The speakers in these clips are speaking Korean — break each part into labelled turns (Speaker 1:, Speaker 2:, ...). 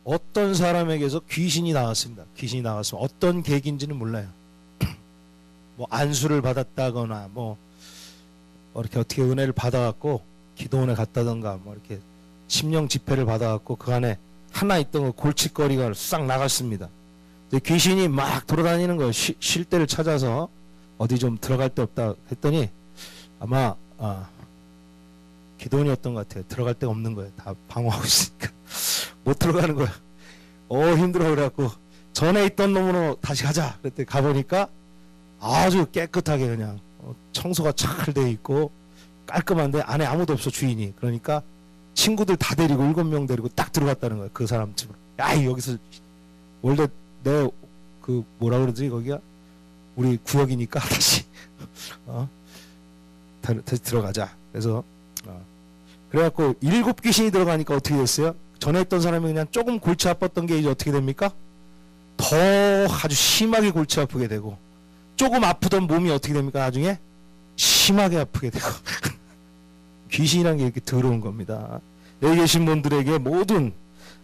Speaker 1: 어떤 사람에게서 귀신이 나왔습니다. 귀신이 나왔으면 어떤 계기인지는 몰라요. 뭐 안수를 받았다거나 뭐 이렇게 어떻게 은혜를 받아갖고 기도원에 갔다던가 뭐 이렇게 심령 집회를 받아갖고 그 안에 하나 있던 거 골칫거리가 싹 나갔습니다. 귀신이 막 돌아다니는 거예요. 쉴 때를 찾아서 어디 좀 들어갈 데 없다 했더니 아마 기도원이었던 것 같아요. 들어갈 데가 없는 거예요. 다 방어하고 있으니까 못 들어가는 거예요. 힘들어. 그래갖고 전에 있던 놈으로 다시 가자 그랬더니 가보니까 아주 깨끗하게 그냥 청소가 잘 돼 있고 깔끔한데 안에 아무도 없어, 주인이. 그러니까 친구들 다 데리고 7명 데리고 딱 들어갔다는 거예요. 그 사람 집으로. 야, 여기서 원래 내 그 뭐라 그러지 거기가 우리 구역이니까 다시 다시 들어가자. 그래서 그래갖고 7 귀신이 들어가니까 어떻게 됐어요? 전에 있던 사람이 그냥 조금 골치 아팠던 게 이제 어떻게 됩니까? 더 아주 심하게 골치 아프게 되고, 조금 아프던 몸이 어떻게 됩니까? 나중에 심하게 아프게 되고 귀신이란 게 이렇게 더러운 겁니다. 여기 계신 분들에게 모든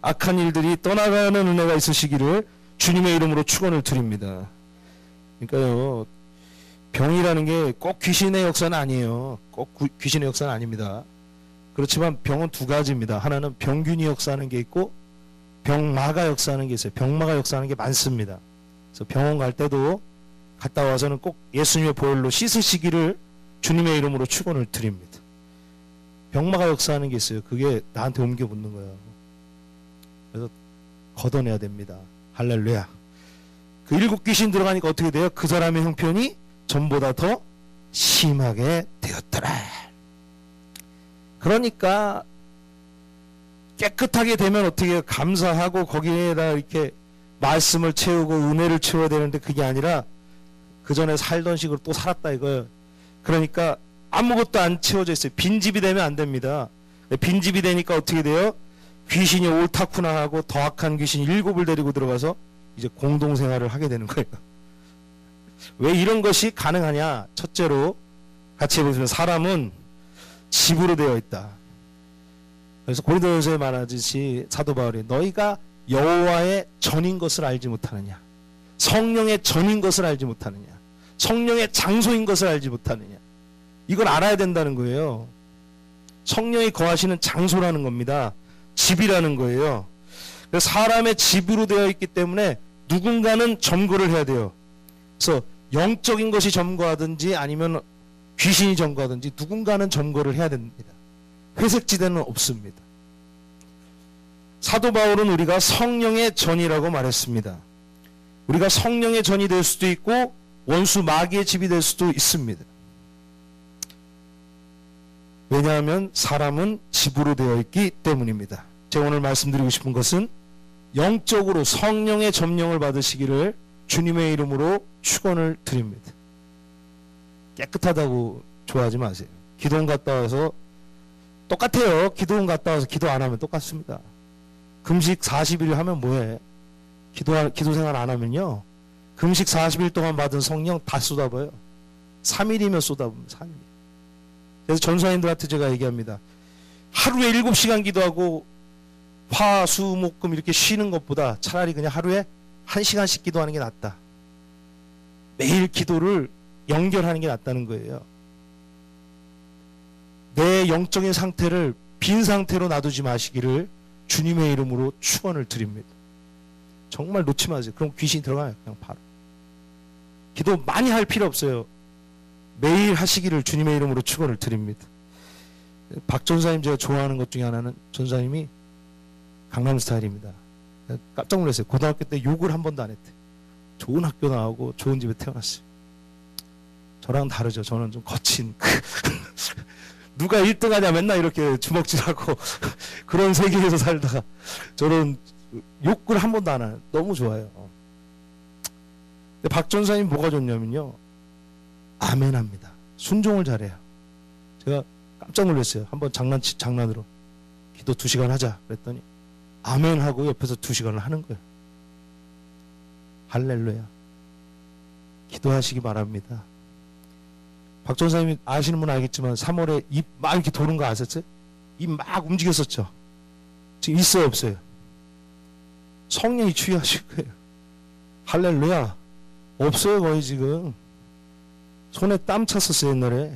Speaker 1: 악한 일들이 떠나가는 은혜가 있으시기를 주님의 이름으로 축원을 드립니다. 그러니까요, 병이라는 게 꼭 귀신의 역사는 아니에요. 꼭 귀신의 역사는 아닙니다. 그렇지만 병은 2가지입니다. 하나는 병균이 역사하는 게 있고 병마가 역사하는 게 있어요. 병마가 역사하는 게 많습니다. 그래서 병원 갈 때도 갔다 와서는 꼭 예수님의 보혈로 씻으시기를 주님의 이름으로 축원을 드립니다. 병마가 역사하는 게 있어요. 그게 나한테 옮겨 붙는 거예요. 그래서 걷어내야 됩니다. 할렐루야. 그 7 귀신 들어가니까 어떻게 돼요? 그 사람의 형편이 전보다 더 심하게 되었더라. 그러니까 깨끗하게 되면 어떻게 해요? 감사하고 거기에다 이렇게 말씀을 채우고 은혜를 채워야 되는데 그게 아니라 그 전에 살던 식으로 또 살았다 이거예요. 그러니까 아무것도 안 채워져 있어요. 빈집이 되면 안 됩니다. 빈집이 되니까 어떻게 돼요? 귀신이 옳다구나 하고 더 악한 귀신 7을 데리고 들어가서 이제 공동생활을 하게 되는 거예요. 왜 이런 것이 가능하냐? 첫째로 같이 해보시면 사람은 집으로 되어 있다. 그래서 고린도전서에 말하듯이 사도 바울이 너희가 여호와의 전인 것을 알지 못하느냐, 성령의 전인 것을 알지 못하느냐, 성령의 장소인 것을 알지 못하느냐, 이걸 알아야 된다는 거예요. 성령이 거하시는 장소라는 겁니다. 집이라는 거예요. 그래서 사람의 집으로 되어 있기 때문에 누군가는 점거를 해야 돼요. 그래서 영적인 것이 점거하든지 아니면 귀신이 점거하든지 누군가는 점거를 해야 됩니다. 회색지대는 없습니다. 사도 바울은 우리가 성령의 전이라고 말했습니다. 우리가 성령의 전이 될 수도 있고 원수 마귀의 집이 될 수도 있습니다. 왜냐하면 사람은 집으로 되어 있기 때문입니다. 제가 오늘 말씀드리고 싶은 것은 영적으로 성령의 점령을 받으시기를 주님의 이름으로 축원을 드립니다. 깨끗하다고 좋아하지 마세요. 기도원 갔다 와서 똑같아요. 기도원 갔다 와서 기도 안 하면 똑같습니다. 금식 40일 하면 뭐해? 기도 생활 안 하면요, 금식 40일 동안 받은 성령 다 쏟아버려요. 3일이면 쏟아봅니다. 3일. 그래서 전사님들한테 제가 얘기합니다. 하루에 7시간 기도하고 화, 수, 목, 금 이렇게 쉬는 것보다 차라리 그냥 하루에 1시간씩 기도하는 게 낫다. 매일 기도를 연결하는 게 낫다는 거예요. 내 영적인 상태를 빈 상태로 놔두지 마시기를 주님의 이름으로 축원을 드립니다. 정말 놓지 마세요. 그럼 귀신이 들어가요. 그냥 바로. 기도 많이 할 필요 없어요. 매일 하시기를 주님의 이름으로 축원을 드립니다. 박 전사님 제가 좋아하는 것 중에 하나는 전사님이 강남 스타일입니다. 깜짝 놀랐어요. 고등학교 때 욕을 한 번도 안 했대. 좋은 학교 나오고 좋은 집에 태어났어요. 저랑 다르죠. 저는 좀 거친 누가 1등 하냐 맨날 이렇게 주먹질하고 그런 세계에서 살다가 저는 욕을 한 번도 안 해요. 너무 좋아요. 근데 박 전사님 뭐가 좋냐면요, 아멘합니다. 순종을 잘해요. 제가 깜짝 놀랐어요. 한번 장난으로 기도 2시간 하자 그랬더니 아멘하고 옆에서 2시간을 하는 거예요. 할렐루야. 기도하시기 바랍니다. 박 전사님이 아시는 분 알겠지만 3월에 입 막 이렇게 도는 거 아셨어요? 입 막 움직였었죠. 지금 있어요 없어요? 성령이 치유하실 거예요. 할렐루야. 없어요 거의 지금. 손에 땀 찼었어요 옛날에.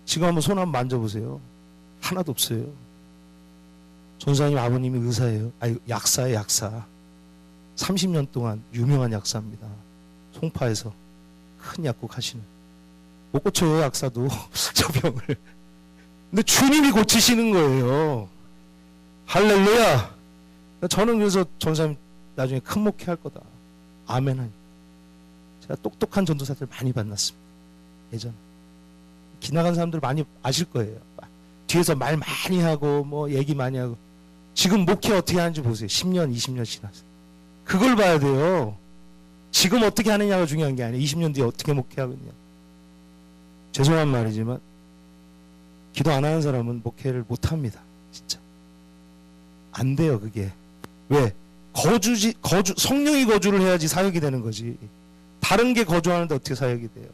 Speaker 1: 지금 한번 손 한번 만져보세요. 하나도 없어요. 전사님 아버님이 의사예요. 아니 약사예요 약사. 30년 동안 유명한 약사입니다. 송파에서 큰 약국 하시는. 못 고쳐요 약사도 저 병을. 근데 주님이 고치시는 거예요. 할렐루야. 저는 그래서 전사님 나중에 큰 목회할 거다. 아멘 하니까. 제가 똑똑한 전도사들 많이 만났습니다. 예전에. 지나간 사람들 많이 아실 거예요. 뒤에서 말 많이 하고 뭐 얘기 많이 하고. 지금 목회 어떻게 하는지 보세요. 10년 20년 지났어요. 그걸 봐야 돼요. 지금 어떻게 하느냐가 중요한 게 아니에요. 20년 뒤에 어떻게 목회하겠냐. 죄송한 말이지만 기도 안 하는 사람은 목회를 못 합니다. 진짜. 안 돼요, 그게. 왜? 성령이 거주를 해야지 사역이 되는 거지. 다른 게 거주하는데 어떻게 사역이 돼요?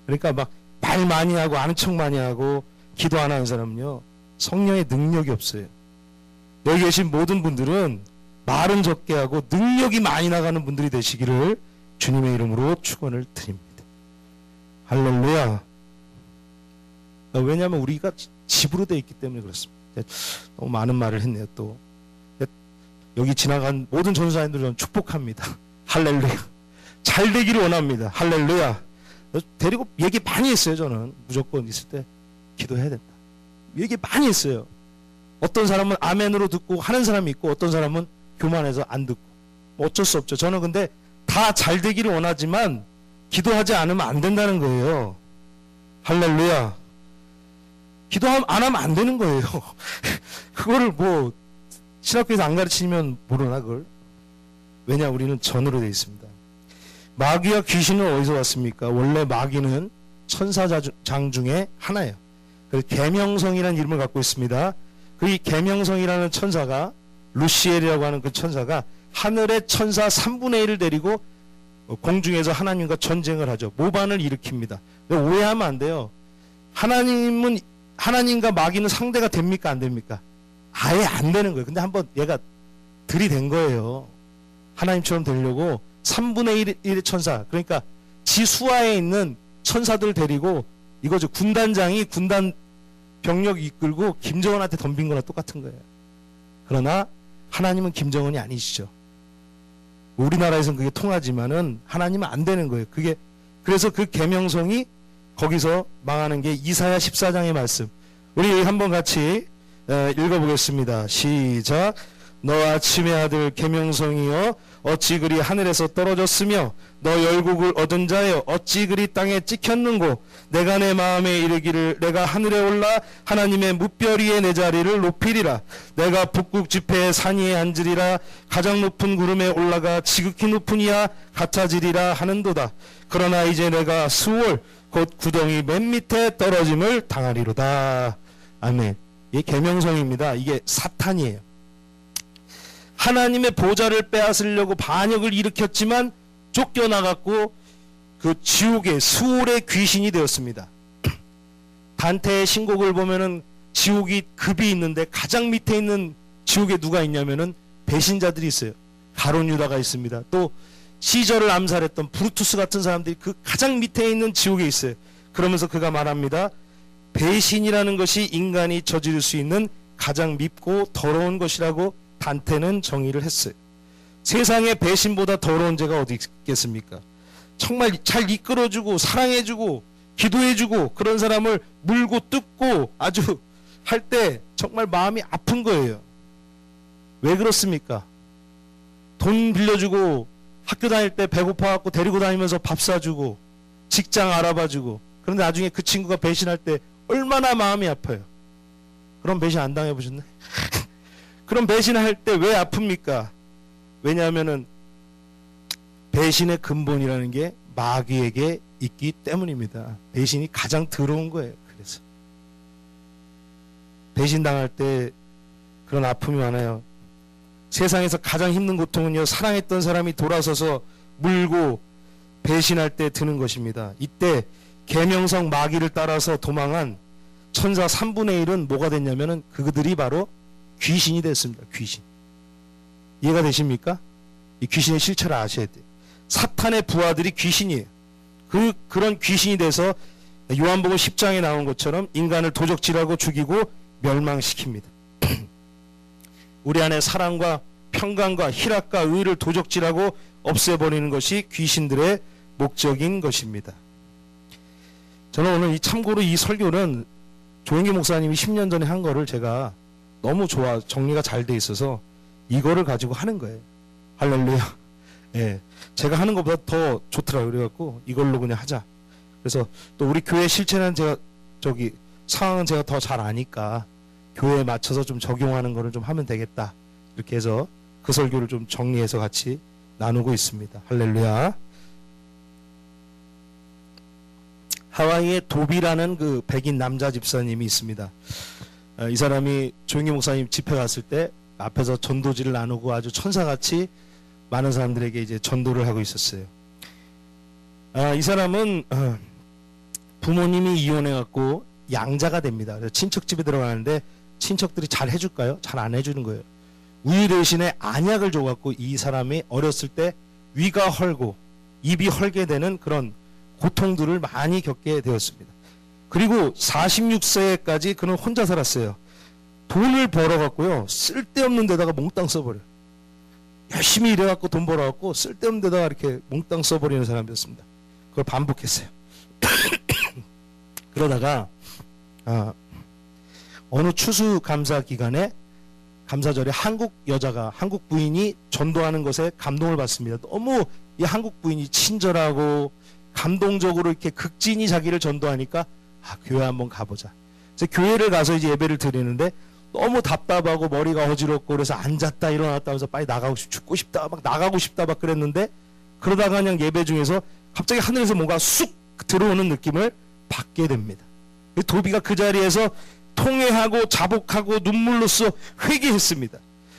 Speaker 1: 그러니까 막 말 많이 하고 아는 척 많이 하고 기도 안 하는 사람은요, 성령의 능력이 없어요. 여기 계신 모든 분들은 말은 적게 하고 능력이 많이 나가는 분들이 되시기를 주님의 이름으로 축원을 드립니다. 할렐루야. 왜냐하면 우리가 집으로 되어 있기 때문에 그렇습니다. 너무 많은 말을 했네요. 또 여기 지나간 모든 전사님들 저는 축복합니다. 할렐루야. 잘 되기를 원합니다. 할렐루야. 데리고 얘기 많이 했어요. 저는 무조건 있을 때 기도해야 된다. 얘기 많이 했어요. 어떤 사람은 아멘으로 듣고 하는 사람이 있고 어떤 사람은 교만해서 안 듣고 어쩔 수 없죠. 저는 근데 다 잘 되기를 원하지만 기도하지 않으면 안 된다는 거예요. 할렐루야. 기도 안 하면 안 되는 거예요. 그거를 뭐 신학교에서 안 가르치면 모르나 그걸. 왜냐 우리는 전으로 되어 있습니다. 마귀와 귀신은 어디서 왔습니까? 원래 마귀는 천사장 중에 하나예요. 그 계명성이라는 이름을 갖고 있습니다. 그 이 계명성이라는 천사가 루시엘이라고 하는 그 천사가 하늘의 천사 3분의 1을 데리고 공중에서 하나님과 전쟁을 하죠. 모반을 일으킵니다. 오해하면 안 돼요. 하나님은 하나님과 마귀는 상대가 됩니까? 안 됩니까? 아예 안 되는 거예요. 근데 한번 얘가 들이댄 거예요. 하나님처럼 되려고 3분의 1의 천사, 그러니까 지수하에 있는 천사들 데리고 이거죠. 군단장이 군단 병력 이끌고 김정은한테 덤빈 거랑 똑같은 거예요. 그러나 하나님은 김정은이 아니시죠. 우리나라에서는 그게 통하지만은 하나님은 안 되는 거예요. 그게 그래서 그 계명성이 거기서 망하는 게 이사야 14장의 말씀. 우리 한번 같이 읽어보겠습니다. 시작. 너 아침의 아들 계명성이여 어찌 그리 하늘에서 떨어졌으며 너 열국을 얻은 자여 어찌 그리 땅에 찍혔는고 내가 내 마음에 이르기를 내가 하늘에 올라 하나님의 뭇별 위에 내 자리를 높이리라. 내가 북극 지폐의 산 위에 앉으리라. 가장 높은 구름에 올라가 지극히 높은 이야 같아지리라 하는도다. 그러나 이제 내가 수월 곧 구덩이 맨 밑에 떨어짐을 당하리로다. 아멘. 이게 계명성입니다. 이게 사탄이에요. 하나님의 보좌를 빼앗으려고 반역을 일으켰지만 쫓겨나갔고 그 지옥의 수월의 귀신이 되었습니다. 단테의 신곡을 보면은 지옥이 급이 있는데 가장 밑에 있는 지옥에 누가 있냐면은 배신자들이 있어요. 가룟 유다가 있습니다. 또 시저를 암살했던 브루투스 같은 사람들이 그 가장 밑에 있는 지옥에 있어요. 그러면서 그가 말합니다. 배신이라는 것이 인간이 저지를 수 있는 가장 밉고 더러운 것이라고 단테는 정의를 했어요. 세상에 배신보다 더러운 죄가 어디 있겠습니까? 정말 잘 이끌어주고 사랑해주고 기도해주고 그런 사람을 물고 뜯고 아주 할 때 정말 마음이 아픈 거예요. 왜 그렇습니까? 돈 빌려주고 학교 다닐 때 배고파갖고 데리고 다니면서 밥 사주고 직장 알아봐주고 그런데 나중에 그 친구가 배신할 때 얼마나 마음이 아파요. 그럼 배신 안 당해보셨나요? 그럼 배신할 때 왜 아픕니까? 왜냐하면은 배신의 근본이라는 게 마귀에게 있기 때문입니다. 배신이 가장 더러운 거예요. 그래서 배신당할 때 그런 아픔이 많아요. 세상에서 가장 힘든 고통은요, 사랑했던 사람이 돌아서서 물고 배신할 때 드는 것입니다. 이때 계명성 마귀를 따라서 도망한 천사 3분의 1은 뭐가 됐냐면은 그들이 바로 귀신이 됐습니다. 귀신. 이해가 되십니까? 이 귀신의 실체를 아셔야 돼요. 사탄의 부하들이 귀신이에요. 그런 귀신이 돼서 요한복음 10장에 나온 것처럼 인간을 도적질하고 죽이고 멸망시킵니다. 우리 안에 사랑과 평강과 희락과 의를 도적질하고 없애버리는 것이 귀신들의 목적인 것입니다. 저는 오늘 참고로 이 설교는 조영기 목사님이 10년 전에 한 거를 제가 너무 정리가 잘 돼 있어서 이거를 가지고 하는 거예요. 할렐루야. 예, 제가 하는 것보다 더 좋더라고요. 그래갖고 이걸로 그냥 하자. 그래서 또 우리 교회 실체는 제가 상황은 제가 더 잘 아니까 교회에 맞춰서 좀 적용하는 거를 좀 하면 되겠다. 이렇게 해서 그 설교를 좀 정리해서 같이 나누고 있습니다. 할렐루야. 하와이에 도비라는 그 백인 남자 집사님이 있습니다. 이 사람이 조영기 목사님 집회 갔을 때 앞에서 전도지를 나누고 아주 천사같이 많은 사람들에게 이제 전도를 하고 있었어요. 이 사람은 부모님이 이혼해갖고 양자가 됩니다. 그래서 친척집에 들어가는데 친척들이 잘 해줄까요? 잘 안 해주는 거예요. 우유 대신에 안약을 줘갖고 이 사람이 어렸을 때 위가 헐고 입이 헐게 되는 그런 고통들을 많이 겪게 되었습니다. 그리고 46세까지 그는 혼자 살았어요. 돈을 벌어갖고요, 쓸데없는 데다가 몽땅 써버려요. 열심히 일해갖고 돈 벌어갖고 쓸데없는 데다가 이렇게 몽땅 써버리는 사람이었습니다. 그걸 반복했어요. 그러다가 어느 추수감사 기간에 감사절에 한국 부인이 전도하는 것에 감동을 받습니다. 너무 이 한국 부인이 친절하고 감동적으로 이렇게 극진히 자기를 전도하니까 교회 한번 가보자. 그래서 교회를 가서 이제 예배를 드리는데 너무 답답하고 머리가 어지럽고 그래서 앉았다 일어났다 하면서 빨리 나가고 죽고 싶다 막 나가고 싶다 막 그랬는데, 그러다가 그냥 예배 중에서 갑자기 하늘에서 뭔가 쑥 들어오는 느낌을 받게 됩니다. 도비가 그 자리에서 통회하고 자복하고 눈물로써 회개했습니다.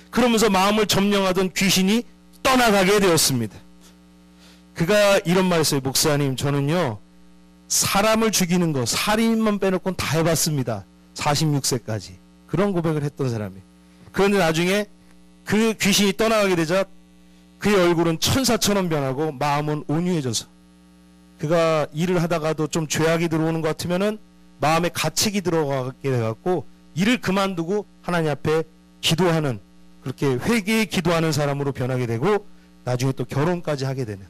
Speaker 1: 그러면서 마음을 점령하던 귀신이 떠나가게 되었습니다. 그가 이런 말 했어요. 목사님, 저는요 사람을 죽이는 거 살인만 빼놓고는 다 해봤습니다. 46세까지. 그런 고백을 했던 사람이. 그런데 나중에 그 귀신이 떠나가게 되자 그의 얼굴은 천사처럼 변하고 마음은 온유해져서, 그가 일을 하다가도 좀 죄악이 들어오는 것 같으면은 마음에 가책이 들어가게 돼갖고 일을 그만두고 하나님 앞에 기도하는, 그렇게 회개에 기도하는 사람으로 변하게 되고 나중에 또 결혼까지 하게 되는,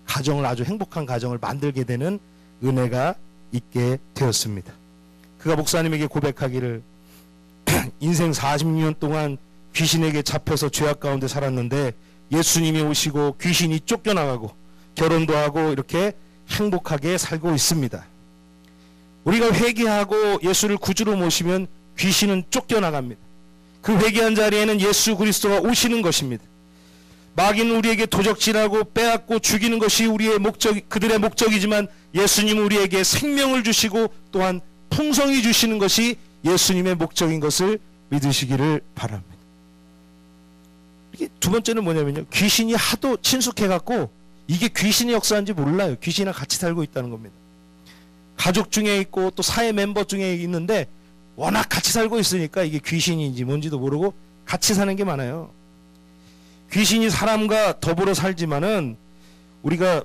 Speaker 1: 가정을 아주 행복한 가정을 만들게 되는 은혜가 있게 되었습니다. 그가 목사님에게 고백하기를 인생 40년 동안 귀신에게 잡혀서 죄악 가운데 살았는데 예수님이 오시고 귀신이 쫓겨나가고 결혼도 하고 이렇게 행복하게 살고 있습니다. 우리가 회개하고 예수를 구주로 모시면 귀신은 쫓겨나갑니다. 그 회개한 자리에는 예수 그리스도가 오시는 것입니다. 마귀는 우리에게 도적질하고 빼앗고 죽이는 것이 그들의 목적이지만 예수님은 우리에게 생명을 주시고 또한 풍성히 주시는 것이 예수님의 목적인 것을 믿으시기를 바랍니다. 이게 두 번째는 뭐냐면요, 귀신이 하도 친숙해갖고 이게 귀신의 역사인지 몰라요. 귀신이랑 같이 살고 있다는 겁니다. 가족 중에 있고 또 사회 멤버 중에 있는데 워낙 같이 살고 있으니까 이게 귀신인지 뭔지도 모르고 같이 사는 게 많아요. 귀신이 사람과 더불어 살지만은 우리가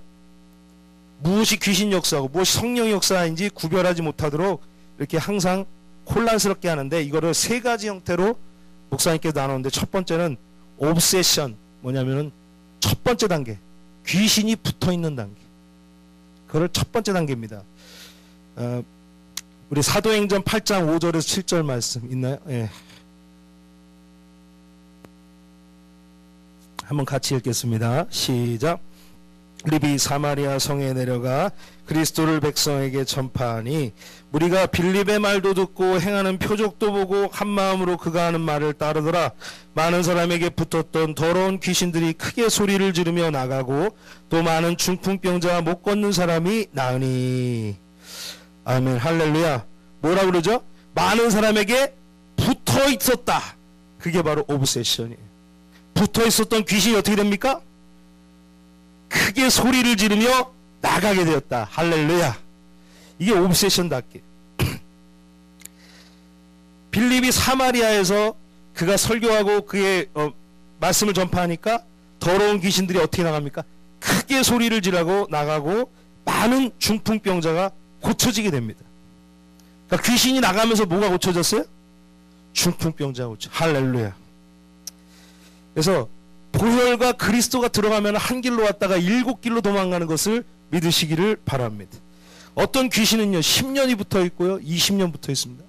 Speaker 1: 무엇이 귀신 역사하고 무엇이 성령 역사인지 구별하지 못하도록 이렇게 항상 혼란스럽게 하는데, 이거를 세 가지 형태로 목사님께서 나누는데, 첫 번째는 옵세션, 뭐냐면은 첫 번째 단계, 귀신이 붙어있는 단계. 그걸 첫 번째 단계입니다. 우리 사도행전 8장 5절에서 7절 말씀 있나요? 예. 한번 같이 읽겠습니다. 시작. 빌립이 사마리아 성에 내려가 그리스도를 백성에게 전파하니 무리가 빌립의 말도 듣고 행하는 표적도 보고 한 마음으로 그가 하는 말을 따르더라. 많은 사람에게 붙었던 더러운 귀신들이 크게 소리를 지르며 나가고 또 많은 중풍병자와 못 걷는 사람이 나으니. 아멘. 할렐루야. 뭐라 그러죠? 많은 사람에게 붙어 있었다. 그게 바로 오브세션이에요. 붙어 있었던 귀신이 어떻게 됩니까? 크게 소리를 지르며 나가게 되었다. 할렐루야. 이게 옵세션답게. 빌립이 사마리아에서 그가 설교하고 그의 말씀을 전파하니까 더러운 귀신들이 어떻게 나갑니까? 크게 소리를 지르고 나가고 많은 중풍병자가 고쳐지게 됩니다. 그러니까 귀신이 나가면서 뭐가 고쳐졌어요? 중풍병자가 고쳐. 할렐루야. 그래서 보혈과 그리스도가 들어가면 한 길로 왔다가 7길로 도망가는 것을 믿으시기를 바랍니다. 어떤 귀신은요 10년이 붙어 있고요 20년 붙어 있습니다.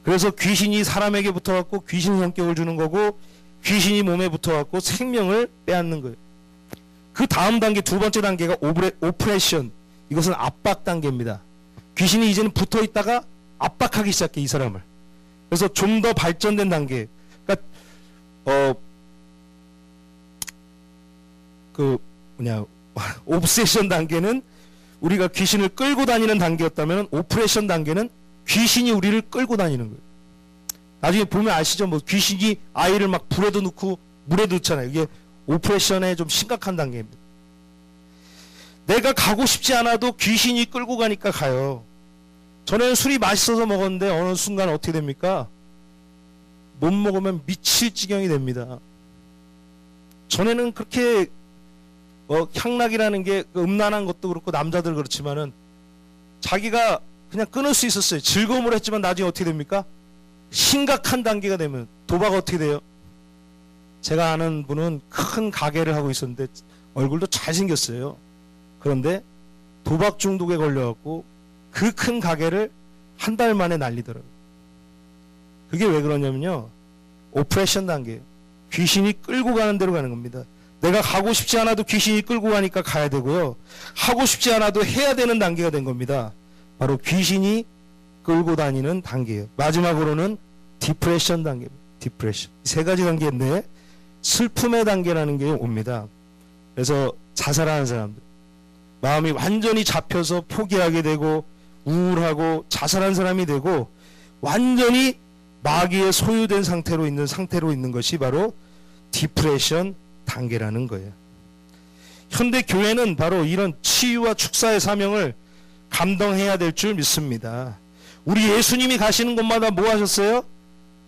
Speaker 1: 그래서 귀신이 사람에게 붙어갖고 귀신 성격을 주는 거고, 귀신이 몸에 붙어갖고 생명을 빼앗는 거예요. 그 다음 단계, 두 번째 단계가 오프레션. 이것은 압박 단계입니다. 귀신이 이제는 붙어 있다가 압박하기 시작해, 이 사람을. 그래서 좀 더 발전된 단계. 그러니까 옵세션 단계는 우리가 귀신을 끌고 다니는 단계였다면, 오프레션 단계는 귀신이 우리를 끌고 다니는 거예요. 나중에 보면 아시죠? 뭐 귀신이 아이를 막 불에도 넣고 물에도 넣잖아요. 이게 오프레션의 좀 심각한 단계입니다. 내가 가고 싶지 않아도 귀신이 끌고 가니까 가요. 전에는 술이 맛있어서 먹었는데 어느 순간 어떻게 됩니까? 못 먹으면 미칠 지경이 됩니다. 전에는 그렇게 향락이라는 게 음란한 것도 그렇고 남자들 그렇지만은 자기가 그냥 끊을 수 있었어요. 즐거움을 했지만 나중에 어떻게 됩니까? 심각한 단계가 되면 도박 어떻게 돼요? 제가 아는 분은 큰 가게를 하고 있었는데 얼굴도 잘생겼어요. 그런데 도박 중독에 걸려갖고 그 큰 가게를 한 달 만에 날리더라고요. 그게 왜 그러냐면요, 오프레션 단계예요. 귀신이 끌고 가는 대로 가는 겁니다. 내가 가고 싶지 않아도 귀신이 끌고 가니까 가야 되고요, 하고 싶지 않아도 해야 되는 단계가 된 겁니다. 바로 귀신이 끌고 다니는 단계예요. 마지막으로는 디프레션 단계입니다. 디프레션. 세 가지 단계인데 슬픔의 단계라는 게 옵니다. 그래서 자살하는 사람들, 마음이 완전히 잡혀서 포기하게 되고 우울하고 자살한 사람이 되고 완전히 마귀에 소유된 상태로 있는 것이 바로 디프레션 단계라는 거예요. 현대 교회는 바로 이런 치유와 축사의 사명을 감당해야 될 줄 믿습니다. 우리 예수님이 가시는 곳마다 뭐 하셨어요?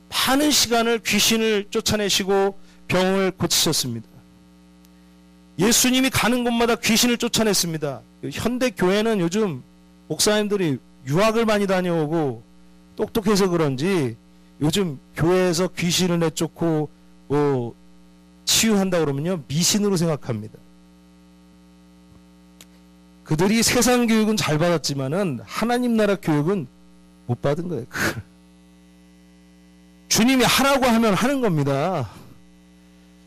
Speaker 1: 많은 시간을 귀신을 쫓아내시고 병을 고치셨습니다. 예수님이 가는 곳마다 귀신을 쫓아냈습니다. 현대 교회는 요즘 목사님들이 유학을 많이 다녀오고 똑똑해서 그런지 요즘 교회에서 귀신을 내쫓고 치유한다 그러면요 미신으로 생각합니다. 그들이 세상 교육은 잘 받았지만은 하나님 나라 교육은 못 받은 거예요. 주님이 하라고 하면 하는 겁니다.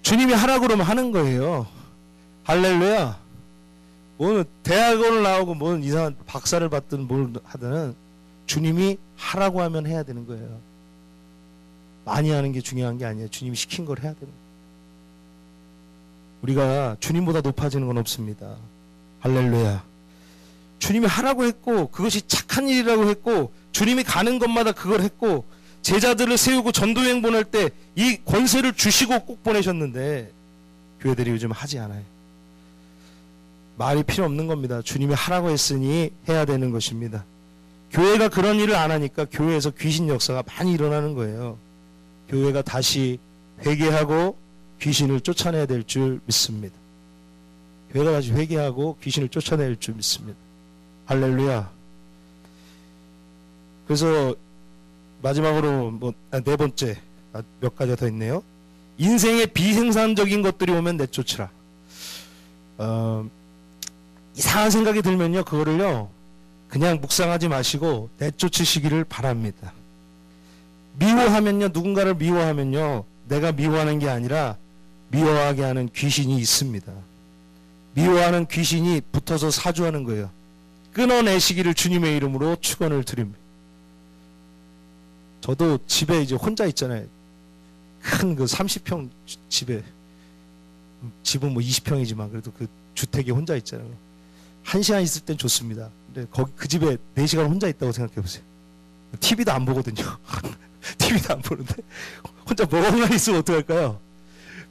Speaker 1: 주님이 하라고 그러면 하는 거예요. 할렐루야. 뭐 대학원을 나오고 뭐 이상한 박사를 받든 뭘 하든 주님이 하라고 하면 해야 되는 거예요. 많이 하는 게 중요한 게 아니에요. 주님이 시킨 걸 해야 되는 거예요. 우리가 주님보다 높아지는 건 없습니다. 할렐루야. 주님이 하라고 했고 그것이 착한 일이라고 했고 주님이 가는 곳마다 그걸 했고 제자들을 세우고 전도여행 보낼 때 이 권세를 주시고 꼭 보내셨는데 교회들이 요즘 하지 않아요. 말이 필요 없는 겁니다. 주님이 하라고 했으니 해야 되는 것입니다. 교회가 그런 일을 안 하니까 교회에서 귀신 역사가 많이 일어나는 거예요. 교회가 다시 회개하고 귀신을 쫓아내야 될 줄 믿습니다. 교회가 다시 회개하고 귀신을 쫓아낼 줄 믿습니다. 할렐루야. 그래서 마지막으로 네 번째 몇 가지가 더 있네요. 인생에 비생산적인 것들이 오면 내쫓으라. 이상한 생각이 들면요 그거를요 그냥 묵상하지 마시고 내쫓으시기를 바랍니다. 미워하면요, 누군가를 미워하면요 내가 미워하는 게 아니라 미워하게 하는 귀신이 있습니다. 미워하는 귀신이 붙어서 사주하는 거예요. 끊어내시기를 주님의 이름으로 축원을 드립니다. 저도 집에 이제 혼자 있잖아요. 큰 그 30평 집에, 집은 뭐 20평이지만 그래도 그 주택에 혼자 있잖아요. 1시간 있을 땐 좋습니다. 근데 거기 그 집에 4시간 혼자 있다고 생각해 보세요. TV도 안 보거든요. TV도 안 보는데 혼자 멍하니 있으면 어떡할까요?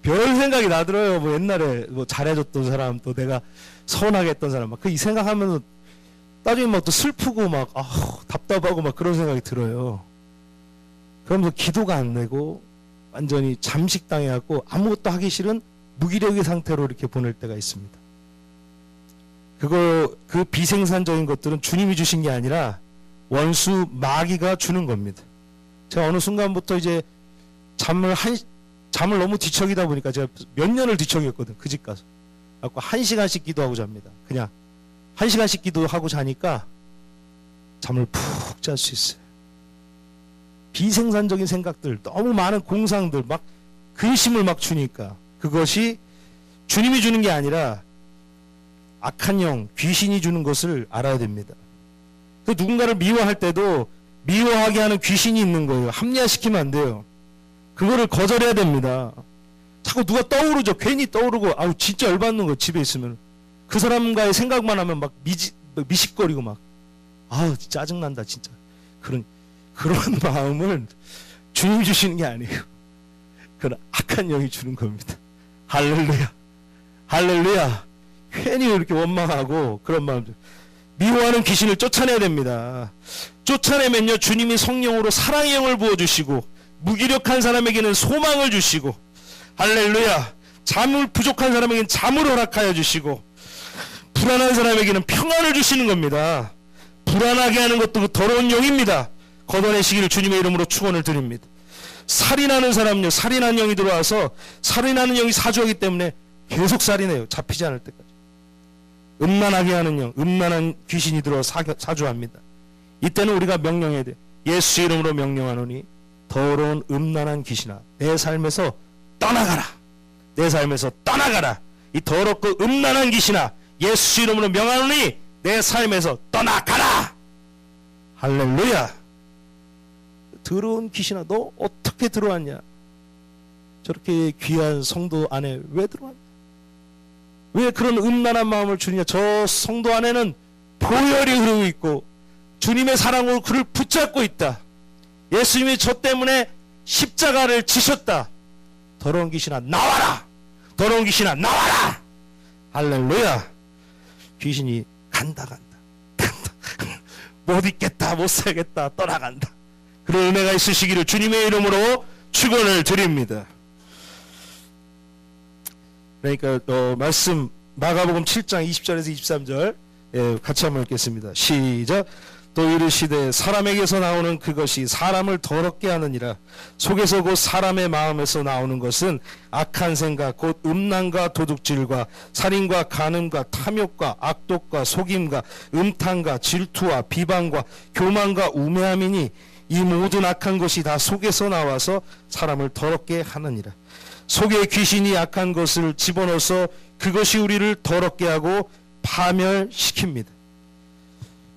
Speaker 1: 별 생각이 나들어요. 뭐 옛날에 뭐 잘해줬던 사람, 또 내가 서운하게 했던 사람, 막 그 이 생각하면 나중에 막 또 슬프고 막 답답하고 막 그런 생각이 들어요. 그러면서 기도가 안 되고 완전히 잠식당해갖고 아무것도 하기 싫은 무기력의 상태로 이렇게 보낼 때가 있습니다. 그 비생산적인 것들은 주님이 주신 게 아니라 원수 마귀가 주는 겁니다. 제가 어느 순간부터 이제 잠을 너무 뒤척이다 보니까 제가 몇 년을 뒤척였거든. 그 집 가서. 그래서 1시간씩 기도하고 잡니다. 그냥 1시간씩 기도하고 자니까 잠을 푹 잘 수 있어요. 비생산적인 생각들, 너무 많은 공상들, 막 근심을 막 주니까 그것이 주님이 주는 게 아니라 악한 영, 귀신이 주는 것을 알아야 됩니다. 누군가를 미워할 때도 미워하게 하는 귀신이 있는 거예요. 합리화시키면 안 돼요. 그거를 거절해야 됩니다. 자꾸 누가 떠오르죠. 괜히 떠오르고 아우 진짜 열받는 거 집에 있으면 그 사람과의 생각만 하면 막 미식거리고 막 아우 짜증난다 진짜. 그런 마음을 주님이 주시는 게 아니에요. 그건 악한 영이 주는 겁니다. 할렐루야. 할렐루야. 괜히 이렇게 원망하고 그런 마음들. 미워하는 귀신을 쫓아내야 됩니다. 쫓아내면요 주님이 성령으로 사랑의 영을 부어주시고 무기력한 사람에게는 소망을 주시고 할렐루야. 잠을 부족한 사람에게는 잠을 허락하여 주시고 불안한 사람에게는 평안을 주시는 겁니다. 불안하게 하는 것도 그 더러운 영입니다. 걷어내시기를 주님의 이름으로 축원을 드립니다. 살인하는 사람요, 살인하는 영이 들어와서 살인하는 영이 사주하기 때문에 계속 살인해요. 잡히지 않을 때까지. 음란하게 하는 영, 음란한 귀신이 들어와 사주합니다. 이때는 우리가 명령해야 돼. 예수 이름으로 명령하노니 더러운 음란한 귀신아 내 삶에서 떠나가라. 내 삶에서 떠나가라. 이 더럽고 음란한 귀신아 예수 이름으로 명하노니 내 삶에서 떠나가라. 할렐루야. 더러운 귀신아 너 어떻게 들어왔냐. 저렇게 귀한 성도 안에 왜 들어왔냐. 왜 그런 음란한 마음을 주느냐. 저 성도 안에는 보혈이 흐르고 있고 주님의 사랑으로 그를 붙잡고 있다. 예수님이 저 때문에 십자가를 지셨다. 더러운 귀신아 나와라. 더러운 귀신아 나와라. 할렐루야. 귀신이 간다. 못 있겠다 못 살겠다 떠나간다. 그런 은혜가 있으시기를 주님의 이름으로 축원을 드립니다. 그러니까 말씀 마가복음 7장 20절에서 23절 같이 한번 읽겠습니다. 시작. 또 이르시되 사람에게서 나오는 그것이 사람을 더럽게 하느니라. 속에서 곧 사람의 마음에서 나오는 것은 악한 생각 곧 음란과 도둑질과 살인과 간음과 탐욕과 악독과 속임과 음탕과 질투와 비방과 교만과 우매함이니 이 모든 악한 것이 다 속에서 나와서 사람을 더럽게 하느니라. 속에 귀신이 악한 것을 집어넣어서 그것이 우리를 더럽게 하고 파멸시킵니다.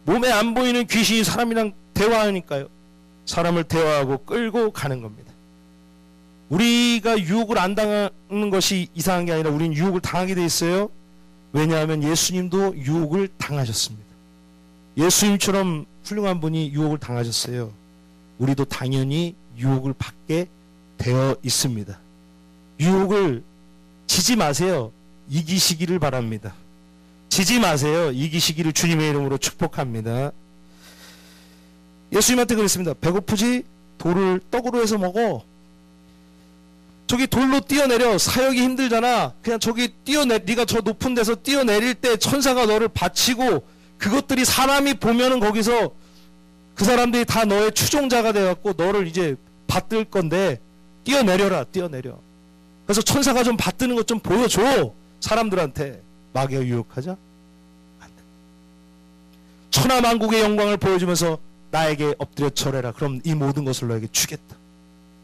Speaker 1: 몸에 안 보이는 귀신이 사람이랑 대화하니까요. 사람을 대화하고 끌고 가는 겁니다. 우리가 유혹을 안 당하는 것이 이상한 게 아니라 우리는 유혹을 당하게 돼 있어요. 왜냐하면 예수님도 유혹을 당하셨습니다. 예수님처럼 훌륭한 분이 유혹을 당하셨어요. 우리도 당연히 유혹을 받게 되어 있습니다. 유혹을 지지 마세요. 이기시기를 바랍니다. 지지 마세요. 이기시기를 주님의 이름으로 축복합니다. 예수님한테 그랬습니다. 배고프지? 돌을 떡으로 해서 먹어. 저기 돌로 뛰어내려. 사역이 힘들잖아. 그냥 저기 네가 저 높은 데서 뛰어내릴 때 천사가 너를 바치고 그것들이 사람이 보면은 거기서 그 사람들이 다 너의 추종자가 돼갖고 너를 이제 받들 건데 뛰어내려라. 뛰어내려. 그래서 천사가 좀 받드는 것 좀 보여줘. 사람들한테. 마귀가 유혹하자? 안 돼. 천하만국의 영광을 보여주면서 나에게 엎드려 절해라. 그럼 이 모든 것을 너에게 주겠다.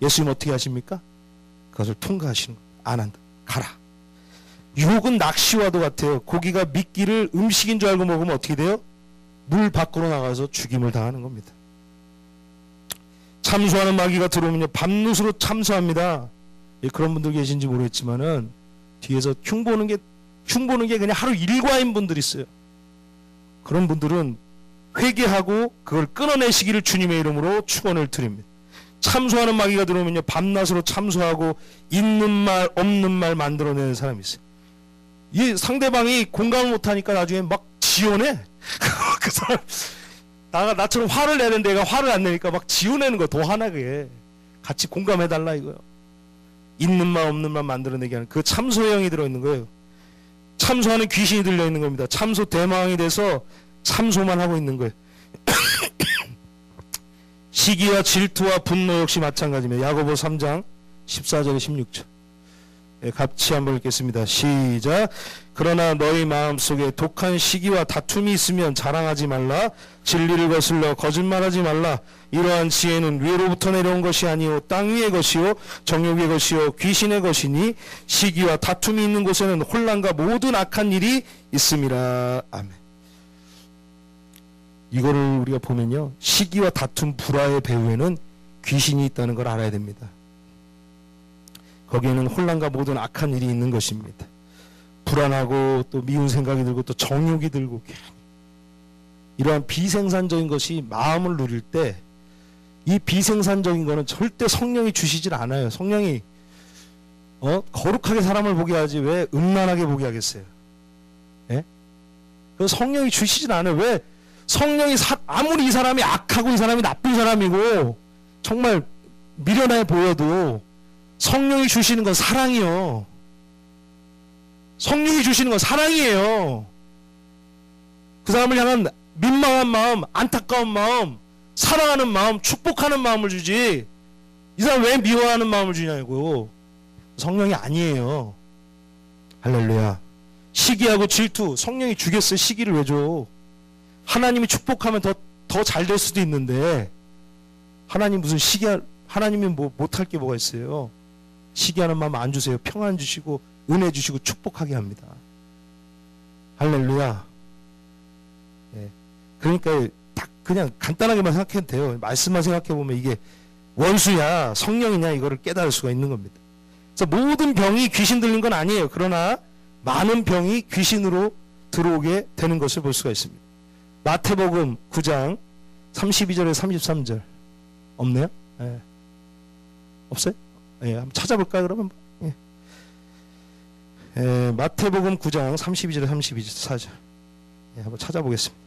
Speaker 1: 예수님 어떻게 하십니까? 그것을 통과하시는 거예요. 안 한다. 가라. 유혹은 낚시와도 같아요. 고기가 미끼를 음식인 줄 알고 먹으면 어떻게 돼요? 물 밖으로 나가서 죽임을 당하는 겁니다. 참수하는 마귀가 들어오면요 밤낮으로 참수합니다. 예, 그런 분들 계신지 모르겠지만은 뒤에서 흉 보는 게 그냥 하루 일과인 분들 있어요. 그런 분들은 회개하고 그걸 끊어내시기를 주님의 이름으로 축원을 드립니다. 참수하는 마귀가 들어오면요 밤낮으로 참수하고 있는 말 없는 말 만들어내는 사람이 있어요. 이 상대방이 공감을 못하니까 나중에 막 지어내. 그 사람 나처럼 화를 내는 데가 화를 안 내니까 막 지어내는 거 더 화나게 같이 공감해달라 이거요. 있는 마 없는 마 만들어내게 하는 그 참소의 영이 들어있는 거예요. 참소하는 귀신이 들려있는 겁니다. 참소 대마왕이 돼서 참소만 하고 있는 거예요. 시기와 질투와 분노 역시 마찬가지입니다. 야고보 3장 14절에 16절. 같이 한번 읽겠습니다. 시작. 그러나 너희 마음속에 독한 시기와 다툼이 있으면 자랑하지 말라. 진리를 거슬러 거짓말하지 말라. 이러한 지혜는 위로부터 내려온 것이 아니요 땅 위의 것이요 정욕의 것이요 귀신의 것이니 시기와 다툼이 있는 곳에는 혼란과 모든 악한 일이 있음이라. 아멘. 이거를 우리가 보면요, 시기와 다툼 불화의 배후에는 귀신이 있다는 걸 알아야 됩니다. 거기에는 혼란과 모든 악한 일이 있는 것입니다. 불안하고 또 미운 생각이 들고 또 정욕이 들고 이러한 비생산적인 것이 마음을 누릴 때 이 비생산적인 거는 절대 성령이 주시질 않아요. 성령이 거룩하게 사람을 보게 하지 왜 음란하게 보게 하겠어요? 예? 그 성령이 주시질 않아요. 왜? 성령이 아무리 이 사람이 악하고 이 사람이 나쁜 사람이고 정말 미련해 보여도 성령이 주시는 건 사랑이요. 성령이 주시는 건 사랑이에요. 그 사람을 향한 민망한 마음, 안타까운 마음, 사랑하는 마음, 축복하는 마음을 주지 이 사람 왜 미워하는 마음을 주냐고. 성령이 아니에요. 할렐루야. 시기하고 질투, 성령이 주겠어요. 시기를 왜 줘? 하나님이 축복하면 더 잘 될 수도 있는데 하나님 무슨 하나님이 뭐 못할 게 뭐가 있어요? 시기하는 마음 안 주세요. 평안 주시고 은혜 주시고 축복하게 합니다. 할렐루야. 예. 그러니까 딱 그냥 간단하게만 생각해도 돼요. 말씀만 생각해보면 이게 원수야 성령이냐 이거를 깨달을 수가 있는 겁니다. 그래서 모든 병이 귀신 들린 건 아니에요. 그러나 많은 병이 귀신으로 들어오게 되는 것을 볼 수가 있습니다. 마태복음 9장 32절에 33절 없네요? 예. 없어요? 예, 한번 찾아볼까요 그러면? 예. 마태복음 9장 32절에 34절. 예, 한번 찾아보겠습니다.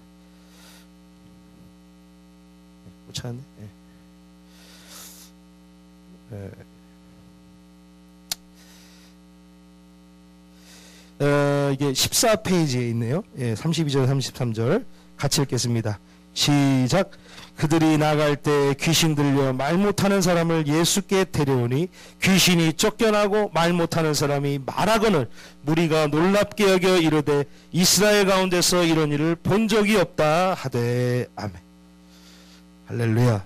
Speaker 1: 못 찾았네. 이게 14페이지에 있네요. 예, 32절 33절 같이 읽겠습니다. 시작. 그들이 나갈 때 귀신 들려 말 못하는 사람을 예수께 데려오니 귀신이 쫓겨나고 말 못하는 사람이 말하거늘 무리가 놀랍게 여겨 이르되 이스라엘 가운데서 이런 일을 본 적이 없다 하되. 아멘. 할렐루야.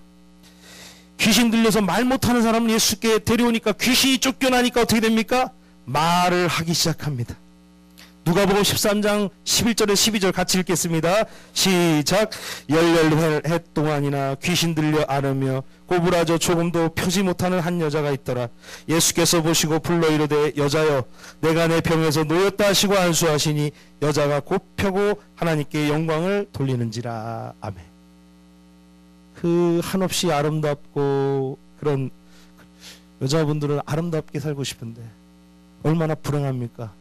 Speaker 1: 귀신 들려서 말 못하는 사람을 예수께 데려오니까 귀신이 쫓겨나니까 어떻게 됩니까? 말을 하기 시작합니다. 누가복음 13장 11절에 12절 같이 읽겠습니다. 시작. 열렬해 동안이나 귀신 들려 앓으며 꼬부라져 조금도 펴지 못하는 한 여자가 있더라. 예수께서 보시고 불러 이르되 여자여 내가 내 병에서 놓였다 하시고 안수하시니 여자가 곧 펴고 하나님께 영광을 돌리는지라. 아멘. 그 한없이 아름답고 그런 여자분들은 아름답게 살고 싶은데 얼마나 불행합니까?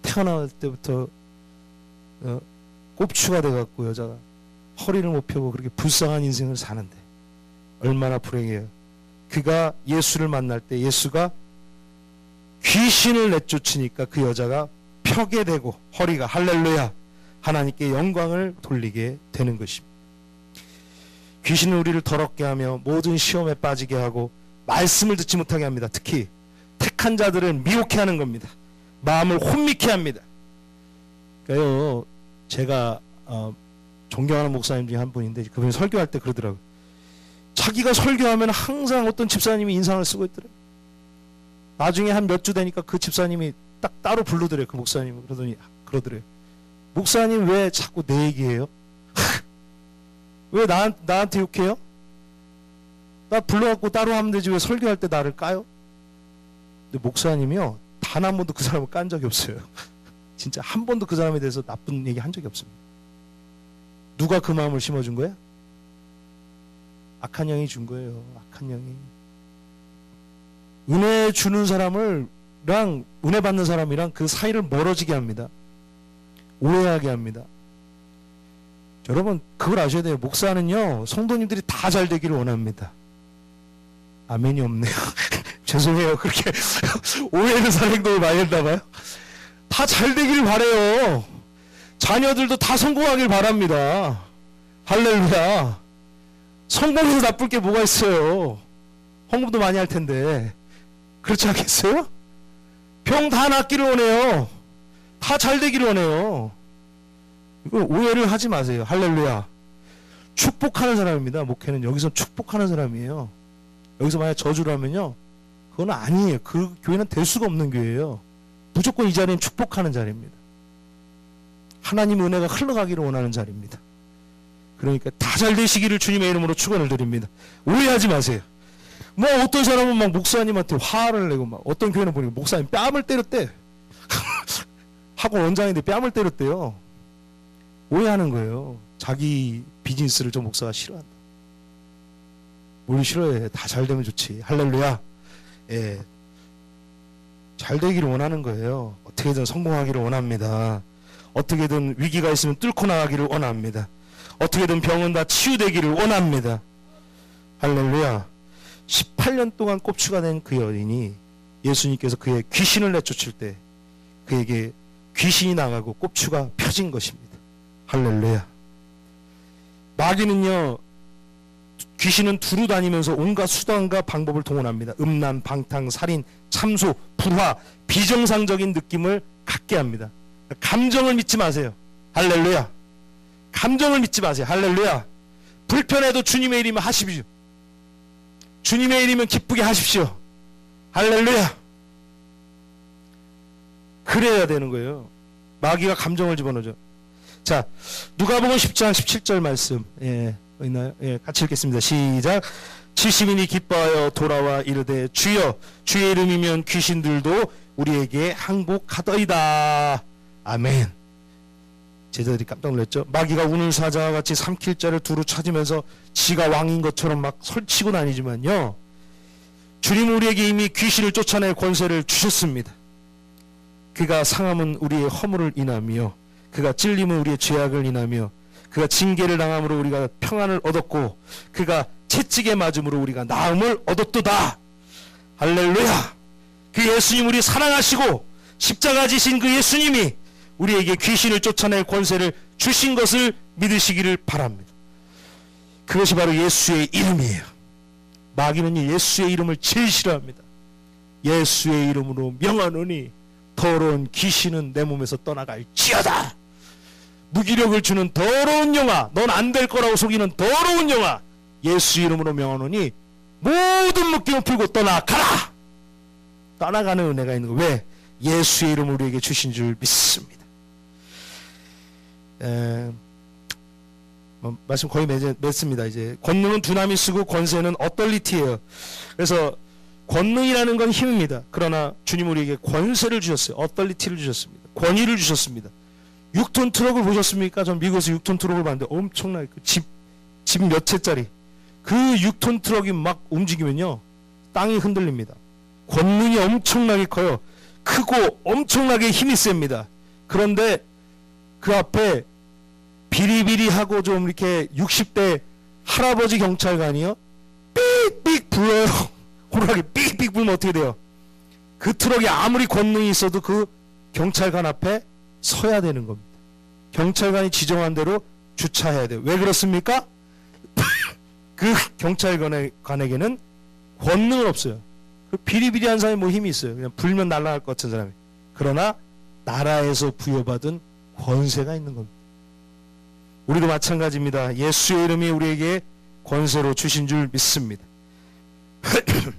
Speaker 1: 태어날 때부터 꼽추가 돼갖고 여자가 허리를 못 펴고 그렇게 불쌍한 인생을 사는데 얼마나 불행해요. 그가 예수를 만날 때 예수가 귀신을 내쫓으니까 그 여자가 펴게 되고 허리가 할렐루야 하나님께 영광을 돌리게 되는 것입니다. 귀신은 우리를 더럽게 하며 모든 시험에 빠지게 하고 말씀을 듣지 못하게 합니다. 특히 택한 자들을 미혹해 하는 겁니다. 마음을 혼미케 합니다. 그래요. 제가 존경하는 목사님 중에 한 분인데 그분이 설교할 때 그러더라고요. 자기가 설교하면 항상 어떤 집사님이 인상을 쓰고 있더래요. 나중에 한 몇 주 되니까 그 집사님이 딱 따로 부르더래요. 그 목사님을. 그러더래요. 목사님 왜 자꾸 내 얘기해요? 왜 나한테 욕해요? 나 불러갖고 따로 하면 되지 왜 설교할 때 나를 까요? 근데 목사님이요. 단 한 번도 그 사람을 깐 적이 없어요. 진짜 한 번도 그 사람에 대해서 나쁜 얘기 한 적이 없습니다. 누가 그 마음을 심어준 거야? 악한 영이 준 거예요. 악한 영이. 은혜 주는 사람이랑 은혜 받는 사람이랑 그 사이를 멀어지게 합니다. 오해하게 합니다. 여러분 그걸 아셔야 돼요. 목사는요 성도님들이 다 잘 되기를 원합니다. 아멘이 없네요. 죄송해요. 그렇게 오해는 사행동을 많이 했나봐요. 다 잘 되기를 바래요. 자녀들도 다 성공하길 바랍니다. 할렐루야. 성공해서 나쁠 게 뭐가 있어요. 헌금도 많이 할 텐데. 그렇지 않겠어요? 병 다 낫기를 원해요. 다 잘 되기를 원해요. 이거 오해를 하지 마세요. 할렐루야. 축복하는 사람입니다. 목회는 여기서 축복하는 사람이에요. 여기서 만약 저주를 하면요, 그건 아니에요. 그 교회는 될 수가 없는 교회예요. 무조건 이 자리는 축복하는 자리입니다. 하나님 은혜가 흘러가기를 원하는 자리입니다. 그러니까 다 잘 되시기를 주님의 이름으로 축원을 드립니다. 오해하지 마세요. 뭐 어떤 사람은 막 목사님한테 화를 내고, 막 어떤 교회는 보니까 목사님 뺨을 때렸대. 학원 원장인데 뺨을 때렸대요. 오해하는 거예요. 자기 비즈니스를 저 목사가 싫어한다. 뭘 싫어해. 다 잘 되면 좋지. 할렐루야. 예. 잘 되기를 원하는 거예요. 어떻게든 성공하기를 원합니다. 어떻게든 위기가 있으면 뚫고 나가기를 원합니다. 어떻게든 병은 다 치유되기를 원합니다. 할렐루야. 18년 동안 꼽추가 된 그 여인이 예수님께서 그의 귀신을 내쫓을 때 그에게 귀신이 나가고 꼽추가 펴진 것입니다. 할렐루야. 마귀는요, 귀신은 두루 다니면서 온갖 수단과 방법을 동원합니다. 음란, 방탕, 살인, 참소, 불화, 비정상적인 느낌을 갖게 합니다. 감정을 믿지 마세요. 할렐루야. 감정을 믿지 마세요. 할렐루야. 불편해도 주님의 일이면 하십시오. 주님의 일이면 기쁘게 하십시오. 할렐루야. 그래야 되는 거예요. 마귀가 감정을 집어넣죠. 자, 누가복음 10장 17절 말씀, 예, 있나요? 예, 같이 읽겠습니다. 시작. 70인이 기뻐하여 돌아와 이르되 주여, 주의 이름이면 귀신들도 우리에게 항복하더이다. 아멘. 제자들이 깜짝 놀랐죠. 마귀가 우는 사자와 같이 삼킬 자를 두루 찾으면서 지가 왕인 것처럼 막 설치고 다니지만요, 주님은 우리에게 이미 귀신을 쫓아낼 권세를 주셨습니다. 그가 상함은 우리의 허물을 인하며, 그가 찔림은 우리의 죄악을 인하며, 그가 징계를 당함으로 우리가 평안을 얻었고, 그가 채찍에 맞음으로 우리가 나음을 얻었도다. 할렐루야. 그 예수님, 우리 사랑하시고 십자가 지신 그 예수님이 우리에게 귀신을 쫓아낼 권세를 주신 것을 믿으시기를 바랍니다. 그것이 바로 예수의 이름이에요. 마귀는 예수의 이름을 제일 싫어합니다. 예수의 이름으로 명하노니 더러운 귀신은 내 몸에서 떠나갈지어다. 무기력을 주는 더러운 영아, 넌 안 될 거라고 속이는 더러운 영아, 예수 이름으로 명하노니 모든 묶임을 풀고 떠나가라. 떠나가는 은혜가 있는 거. 왜? 예수의 이름을 우리에게 주신 줄 믿습니다. 말씀 거의 맺습니다. 이제 권능은 두나미스고 권세는 어떨리티예요. 그래서 권능이라는 건 힘입니다. 그러나 주님 우리에게 권세를 주셨어요. 어떨리티를 주셨습니다. 권위를 주셨습니다. 6톤 트럭을 보셨습니까? 전 미국에서 6톤 트럭을 봤는데 엄청나게 집 몇 채짜리 그 6톤 트럭이 막 움직이면요, 땅이 흔들립니다. 권능이 엄청나게 커요. 크고 엄청나게 힘이 셉니다. 그런데 그 앞에 비리비리하고 좀 이렇게 60대 할아버지 경찰관이요, 삑삑 불어요. 호루라기 삑삑 불면 어떻게 돼요? 그 트럭이 아무리 권능이 있어도 그 경찰관 앞에 서야 되는 겁니다. 경찰관이 지정한 대로 주차해야 돼요. 왜 그렇습니까? 그 경찰관에게는 권능은 없어요. 그 비리비리한 사람이 뭐 힘이 있어요. 그냥 불면 날아갈 것 같은 사람이. 그러나 나라에서 부여받은 권세가 있는 겁니다. 우리도 마찬가지입니다. 예수의 이름이 우리에게 권세로 주신 줄 믿습니다.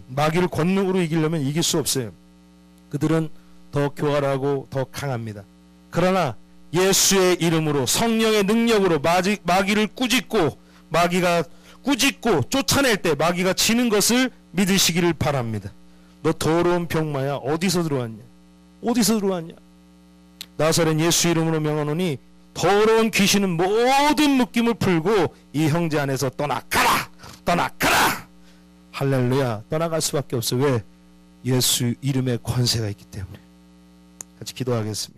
Speaker 1: 마귀를 권능으로 이기려면 이길 수 없어요. 그들은 더 교활하고 더 강합니다. 그러나 예수의 이름으로, 성령의 능력으로 마귀를 꾸짖고, 마귀가 꾸짖고 쫓아낼 때 마귀가 지는 것을 믿으시기를 바랍니다. 너 더러운 병마야, 어디서 들어왔냐? 어디서 들어왔냐? 나사렛 예수 이름으로 명하노니 더러운 귀신은 모든 묶임을 풀고 이 형제 안에서 떠나가라! 떠나가라! 할렐루야. 떠나갈 수밖에 없어요. 왜? 예수 이름의 권세가 있기 때문에. 같이 기도하겠습니다.